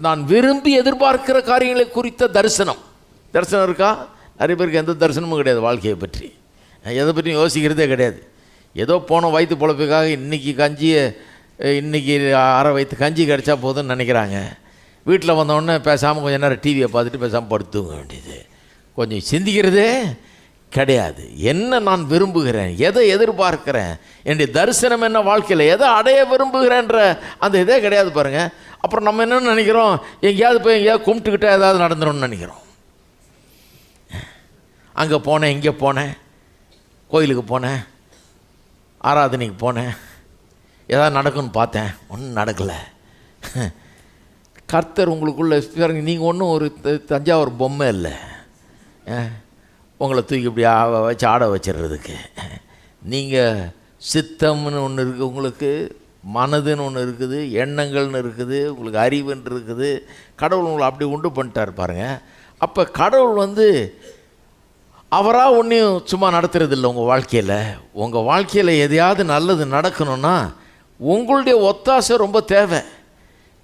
நான் விரும்பி எதிர்பார்க்கிற காரியங்களை குறித்த தரிசனம் இருக்கா? நிறைய பேருக்கு எந்த தரிசனமும் கிடையாது. வாழ்க்கையை பற்றி எதை பற்றியும் யோசிக்கிறதே கிடையாது. ஏதோ போன வயிற்று பொழப்புக்காக இன்றைக்கி அரை வயிற்று கஞ்சி கிடச்சா போதும்னு நினைக்கிறாங்க. வீட்டில் வந்தோடனே பேசாமல் கொஞ்சம் நேரம் டிவியை பார்த்துட்டு பேசாமல் படுத்துங்க வேண்டியது. கொஞ்சம் சிந்திக்கிறதே கிடையாது. என்ன நான் விரும்புகிறேன், எதை எதிர்பார்க்கிறேன், என்னுடைய தரிசனம் என்ன, வாழ்க்கையில் எதை அடைய விரும்புகிறேன்ற அந்த இதே கிடையாது பாருங்கள். அப்புறம் நம்ம என்னென்னு நினைக்கிறோம், எங்கேயாவது போய் எங்கேயாவது கும்பிட்டுக்கிட்டே ஏதாவது நடந்துடும்னு நினைக்கிறோம். அங்கே போனேன், இங்கே போனேன், கோயிலுக்கு போனேன், ஆராதனைக்கு போனேன், ஏதாவது நடக்கும்னு பார்த்தேன், ஒன்றும் நடக்கலை. கர்த்தர் உங்களுக்குள்ளே நீங்கள் ஒன்றும் ஒரு தஞ்சாவூர் பொம்மை இல்லை உங்களை தூக்கி இப்படி வச்சு ஆட வச்சிடுறதுக்கு. நீங்கள் சித்தம்னு ஒன்று இருக்குது, உங்களுக்கு மனதுன்னு ஒன்று இருக்குது, எண்ணங்கள்னு இருக்குது, உங்களுக்கு அறிவுன்னு இருக்குது. கடவுள் உங்களை அப்படி உண்டு பண்ணிட்டார் பாருங்கள். அப்போ கடவுள் அவராக ஒன்றையும் சும்மா நடத்துறது இல்லை. உங்கள் வாழ்க்கையில் எதையாவது நல்லது நடக்கணும்னா உங்களுடைய ஒத்தாசை ரொம்ப தேவை.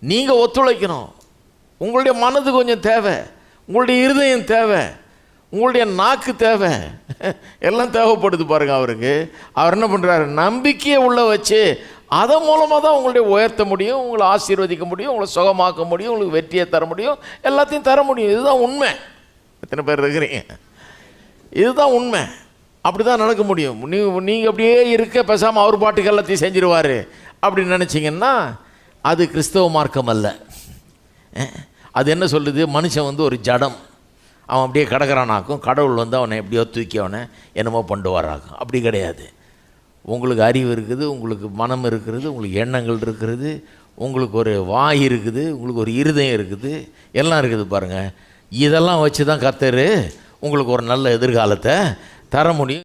நீங்கள் ஒத்துழைக்கணும். உங்களுடைய மனது கொஞ்சம் தேவை, உங்களுடைய இருதயம் தேவை, உங்களுடைய நாக்கு தேவை, எல்லாம் தேவைப்படுது பாருங்கள். அவர் என்ன பண்ணுறாரு, நம்பிக்கையை உள்ள வச்சு அதன் மூலமாக தான் உங்களுடைய உயர்த்த முடியும், உங்களை ஆசீர்வதிக்க முடியும், உங்களை சுகமாக்க முடியும், உங்களுக்கு வெற்றியை தர முடியும், எல்லாத்தையும் தர முடியும். இதுதான் உண்மை. எத்தனை பேர் இருக்கிறீங்க? இதுதான் உண்மை. அப்படி தான் நடக்க முடியும். நீங்கள் அப்படியே இருக்க பேசாமல் அவர் பாட்டுக்கு எல்லாத்தையும் செஞ்சிருவார் அப்படின்னு நினச்சிங்கன்னா அது கிறிஸ்தவ மார்க்கம் அல்ல. அது என்ன சொல்லுது, மனுஷன் ஒரு ஜடம், அவன் அப்படியே கிடக்கிறானாக்கும், கடவுள் அவனை எப்படியோ தூக்கி அவனை என்னமோ கொண்டு வராக்கும். அப்படி கிடையாது. உங்களுக்கு அறிவு இருக்குது, உங்களுக்கு மனம் இருக்கிறது, உங்களுக்கு எண்ணங்கள் இருக்கிறது, உங்களுக்கு ஒரு வாய் இருக்குது, உங்களுக்கு ஒரு இருதயம் இருக்குது, எல்லாம் இருக்குது பாருங்கள். இதெல்லாம் வச்சு தான் கர்த்தர் உங்களுக்கு ஒரு நல்ல எதிர்காலத்தை தர முடியும்.